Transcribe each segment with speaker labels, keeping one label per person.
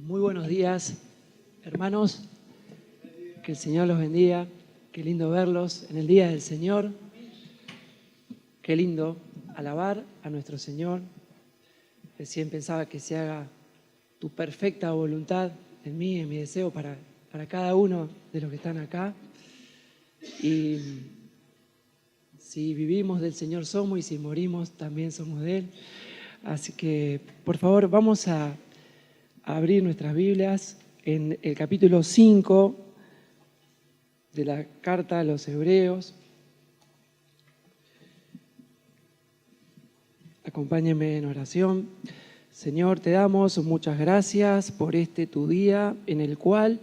Speaker 1: Muy buenos días, hermanos. Que el Señor los bendiga. Qué lindo verlos en el día del Señor. Qué lindo alabar a nuestro Señor. Recién pensaba que se haga tu perfecta voluntad en mí, en mi deseo para cada uno de los que están acá. Y si vivimos del Señor somos, y si morimos también somos de Él. Así que, por favor, vamos a abrir nuestras Biblias en el capítulo 5 de la carta a los Hebreos. Acompáñenme en oración. Señor, te damos muchas gracias por este tu día en el cual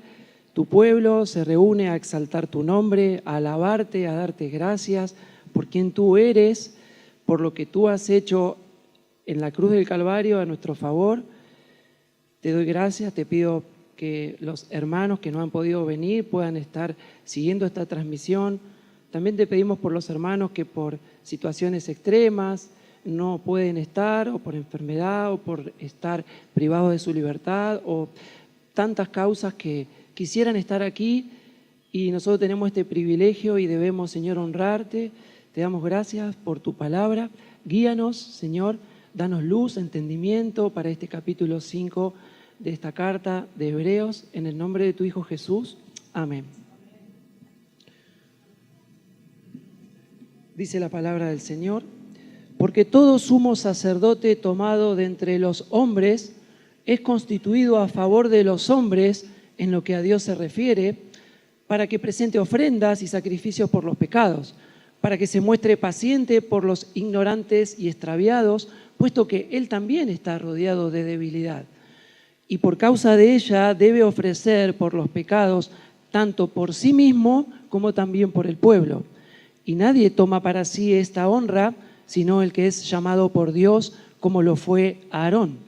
Speaker 1: tu pueblo se reúne a exaltar tu nombre, a alabarte, a darte gracias por quien tú eres, por lo que tú has hecho en la cruz del Calvario a nuestro favor. Te doy gracias, te pido que los hermanos que no han podido venir puedan estar siguiendo esta transmisión. También te pedimos por los hermanos que por situaciones extremas no pueden estar, o por enfermedad, o por estar privados de su libertad, o tantas causas que quisieran estar aquí, y nosotros tenemos este privilegio y debemos, Señor, honrarte. Te damos gracias por tu palabra. Guíanos, Señor, danos luz, entendimiento para este capítulo 5 de esta carta de Hebreos, en el nombre de tu Hijo Jesús. Amén. Dice la palabra del Señor: porque todo sumo sacerdote tomado de entre los hombres es constituido a favor de los hombres en lo que a Dios se refiere, para que presente ofrendas y sacrificios por los pecados, para que se muestre paciente por los ignorantes y extraviados, puesto que Él también está rodeado de debilidad. Y por causa de ella debe ofrecer por los pecados, tanto por sí mismo como también por el pueblo. Y nadie toma para sí esta honra, sino el que es llamado por Dios, como lo fue Aarón.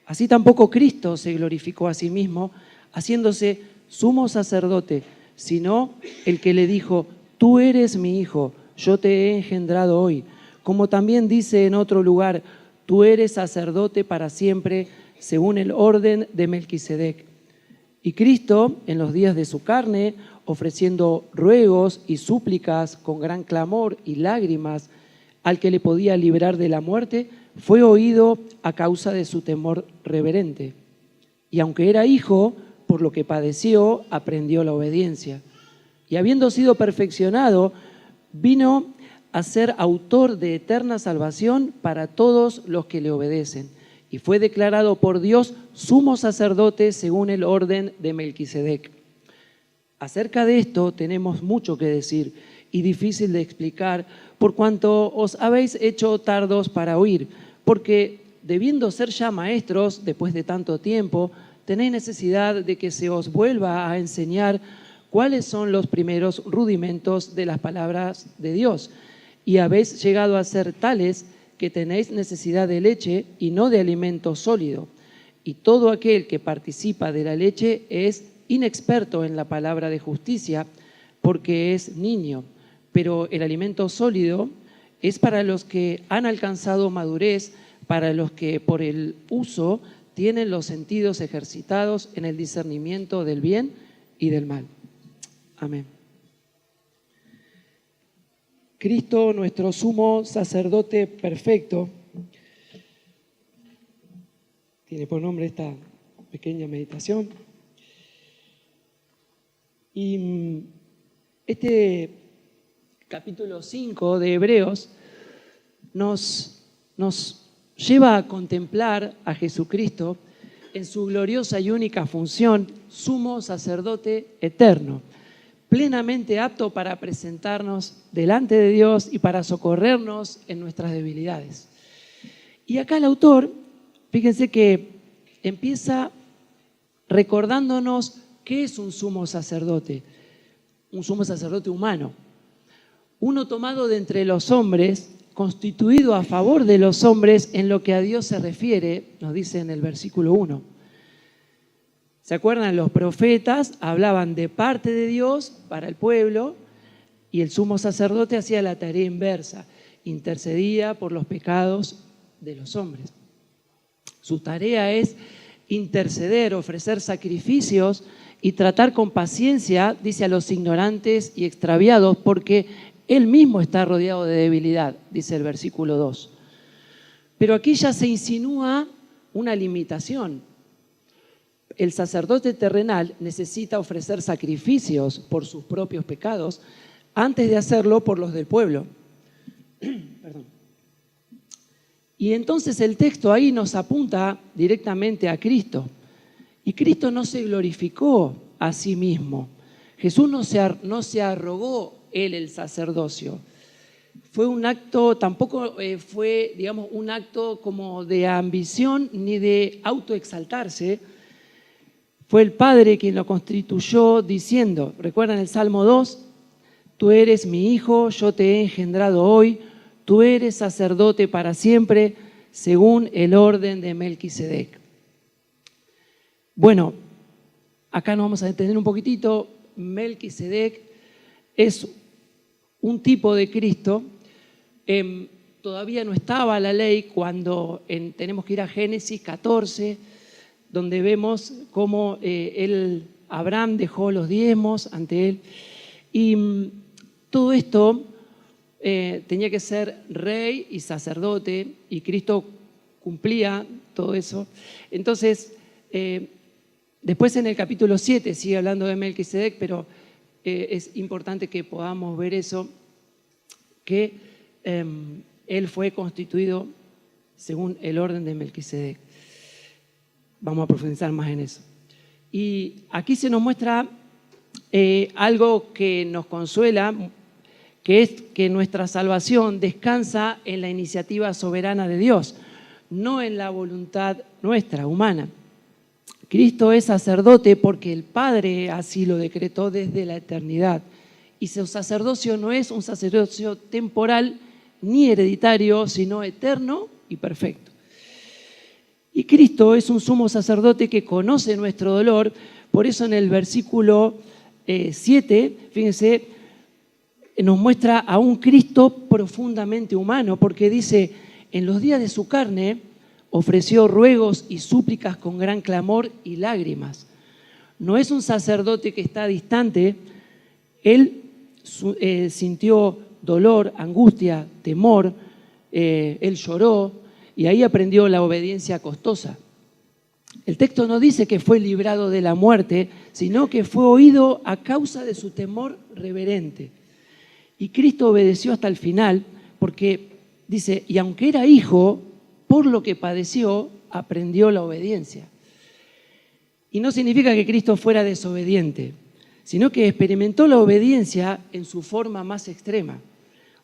Speaker 1: Así tampoco Cristo se glorificó a sí mismo, haciéndose sumo sacerdote, sino el que le dijo: tú eres mi hijo, yo te he engendrado hoy. Como también dice en otro lugar: tú eres sacerdote para siempre, según el orden de Melquisedec. Y Cristo, en los días de su carne, ofreciendo ruegos y súplicas con gran clamor y lágrimas al que le podía librar de la muerte, fue oído a causa de su temor reverente. Y aunque era hijo, por lo que padeció, aprendió la obediencia. Y habiendo sido perfeccionado, vino a ser autor de eterna salvación para todos los que le obedecen. Y fue declarado por Dios sumo sacerdote según el orden de Melquisedec. Acerca de esto tenemos mucho que decir y difícil de explicar, por cuanto os habéis hecho tardos para oír, porque debiendo ser ya maestros después de tanto tiempo, tenéis necesidad de que se os vuelva a enseñar cuáles son los primeros rudimentos de las palabras de Dios, y habéis llegado a ser tales que tenéis necesidad de leche y no de alimento sólido. Y todo aquel que participa de la leche es inexperto en la palabra de justicia, porque es niño. Pero el alimento sólido es para los que han alcanzado madurez, para los que por el uso tienen los sentidos ejercitados en el discernimiento del bien y del mal. Amén. Cristo, nuestro sumo sacerdote perfecto, tiene por nombre esta pequeña meditación. Y este capítulo 5 de Hebreos nos lleva a contemplar a Jesucristo en su gloriosa y única función, sumo sacerdote eterno, plenamente apto para presentarnos delante de Dios y para socorrernos en nuestras debilidades. Y acá el autor, fíjense que empieza recordándonos qué es un sumo sacerdote humano, uno tomado de entre los hombres, constituido a favor de los hombres en lo que a Dios se refiere, nos dice en el versículo 1. ¿Se acuerdan? Los profetas hablaban de parte de Dios para el pueblo, y el sumo sacerdote hacía la tarea inversa, intercedía por los pecados de los hombres. Su tarea es interceder, ofrecer sacrificios y tratar con paciencia, dice, a los ignorantes y extraviados, porque él mismo está rodeado de debilidad, dice el versículo 2. Pero aquí ya se insinúa una limitación. El sacerdote terrenal necesita ofrecer sacrificios por sus propios pecados antes de hacerlo por los del pueblo. Perdón. Y entonces el texto ahí nos apunta directamente a Cristo. Y Cristo no se glorificó a sí mismo. Jesús no se arrogó él el sacerdocio. Fue un acto, tampoco fue, digamos, un acto como de ambición ni de autoexaltarse. Fue el Padre quien lo constituyó diciendo, ¿recuerdan el Salmo 2? Tú eres mi hijo, yo te he engendrado hoy, tú eres sacerdote para siempre, según el orden de Melquisedec. Bueno, acá nos vamos a detener un poquitito. Melquisedec es un tipo de Cristo. Todavía no estaba la ley cuando tenemos que ir a Génesis 14, donde vemos cómo Abraham dejó los diezmos ante él. Y todo esto tenía que ser rey y sacerdote, y Cristo cumplía todo eso. Entonces, después en el capítulo 7 sigue hablando de Melquisedec, pero es importante que podamos ver eso, que él fue constituido según el orden de Melquisedec. Vamos a profundizar más en eso. Y aquí se nos muestra algo que nos consuela, que es que nuestra salvación descansa en la iniciativa soberana de Dios, no en la voluntad nuestra, humana. Cristo es sacerdote porque el Padre así lo decretó desde la eternidad. Y su sacerdocio no es un sacerdocio temporal ni hereditario, sino eterno y perfecto. Y Cristo es un sumo sacerdote que conoce nuestro dolor. Por eso en el versículo 7, fíjense, nos muestra a un Cristo profundamente humano, porque dice, en los días de su carne ofreció ruegos y súplicas con gran clamor y lágrimas. No es un sacerdote que está distante. Él sintió dolor, angustia, temor, él lloró y ahí aprendió la obediencia costosa. El texto no dice que fue librado de la muerte, sino que fue oído a causa de su temor reverente. Y Cristo obedeció hasta el final porque dice, y aunque era hijo, por lo que padeció, aprendió la obediencia. Y no significa que Cristo fuera desobediente, sino que experimentó la obediencia en su forma más extrema.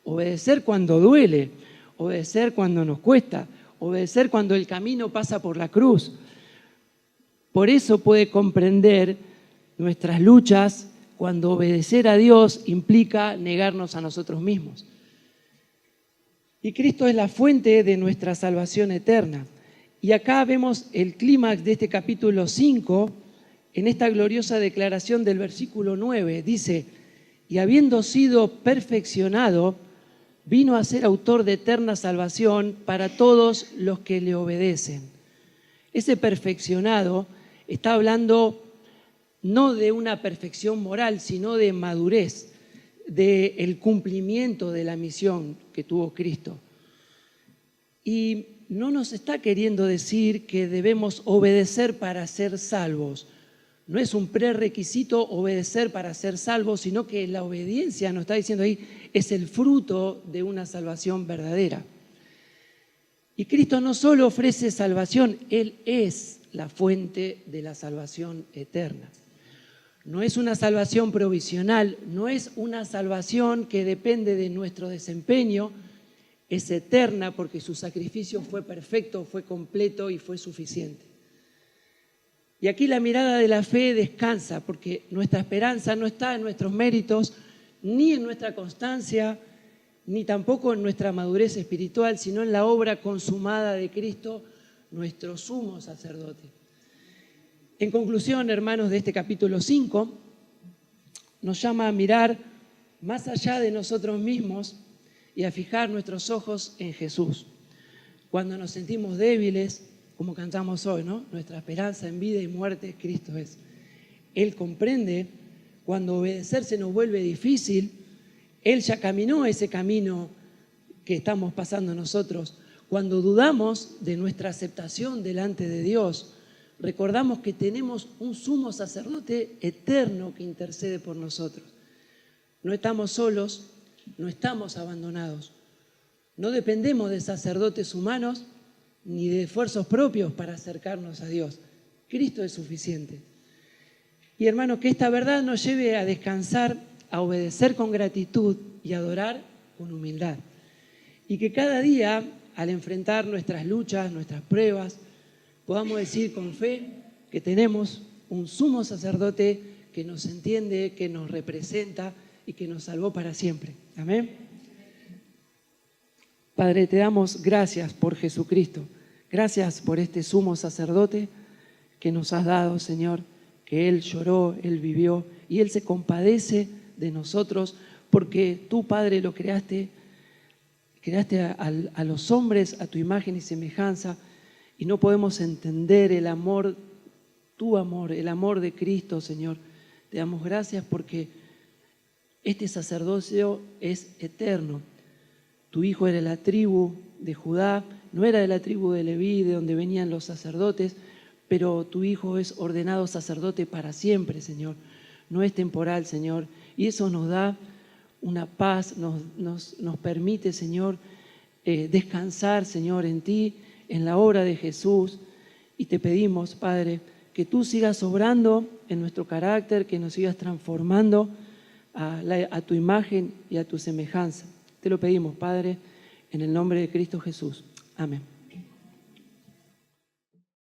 Speaker 1: Obedecer cuando duele, obedecer cuando nos cuesta, obedecer cuando el camino pasa por la cruz. Por eso puede comprender nuestras luchas cuando obedecer a Dios implica negarnos a nosotros mismos. Y Cristo es la fuente de nuestra salvación eterna. Y acá vemos el clímax de este capítulo 5 en esta gloriosa declaración del versículo 9. Dice, y habiendo sido perfeccionado, vino a ser autor de eterna salvación para todos los que le obedecen. Ese perfeccionado está hablando no de una perfección moral, sino de madurez, del cumplimiento de la misión que tuvo Cristo. Y no nos está queriendo decir que debemos obedecer para ser salvos. No es un prerequisito obedecer para ser salvos, sino que la obediencia, nos está diciendo ahí, es el fruto de una salvación verdadera. Y Cristo no solo ofrece salvación, Él es la fuente de la salvación eterna. No es una salvación provisional, no es una salvación que depende de nuestro desempeño, es eterna porque su sacrificio fue perfecto, fue completo y fue suficiente. Y aquí la mirada de la fe descansa porque nuestra esperanza no está en nuestros méritos, ni en nuestra constancia, ni tampoco en nuestra madurez espiritual, sino en la obra consumada de Cristo, nuestro sumo sacerdote. En conclusión, hermanos, de este capítulo 5, nos llama a mirar más allá de nosotros mismos y a fijar nuestros ojos en Jesús. Cuando nos sentimos débiles, como cantamos hoy, ¿no? Nuestra esperanza en vida y muerte, Cristo es. Él comprende cuando obedecer se nos vuelve difícil. Él ya caminó ese camino que estamos pasando nosotros. Cuando dudamos de nuestra aceptación delante de Dios, recordamos que tenemos un sumo sacerdote eterno que intercede por nosotros. No estamos solos, no estamos abandonados. No dependemos de sacerdotes humanos ni de esfuerzos propios para acercarnos a Dios. Cristo es suficiente. Y hermano, que esta verdad nos lleve a descansar, a obedecer con gratitud y a adorar con humildad. Y que cada día, al enfrentar nuestras luchas, nuestras pruebas, podamos decir con fe que tenemos un sumo sacerdote que nos entiende, que nos representa y que nos salvó para siempre. Amén. Padre, te damos gracias por Jesucristo. Gracias por este sumo sacerdote que nos has dado, Señor, que Él lloró, Él vivió y Él se compadece de nosotros porque tú, Padre, lo creaste a los hombres a tu imagen y semejanza y no podemos entender el amor, tu amor, el amor de Cristo, Señor. Te damos gracias porque este sacerdocio es eterno. Tu hijo era de la tribu de Judá, no era de la tribu de Leví, de donde venían los sacerdotes, pero tu hijo es ordenado sacerdote para siempre, Señor. No es temporal, Señor. Y eso nos da una paz, nos permite, Señor, descansar, Señor, en ti, en la obra de Jesús. Y te pedimos, Padre, que tú sigas obrando en nuestro carácter, que nos sigas transformando a tu imagen y a tu semejanza. Te lo pedimos, Padre, en el nombre de Cristo Jesús. Amén.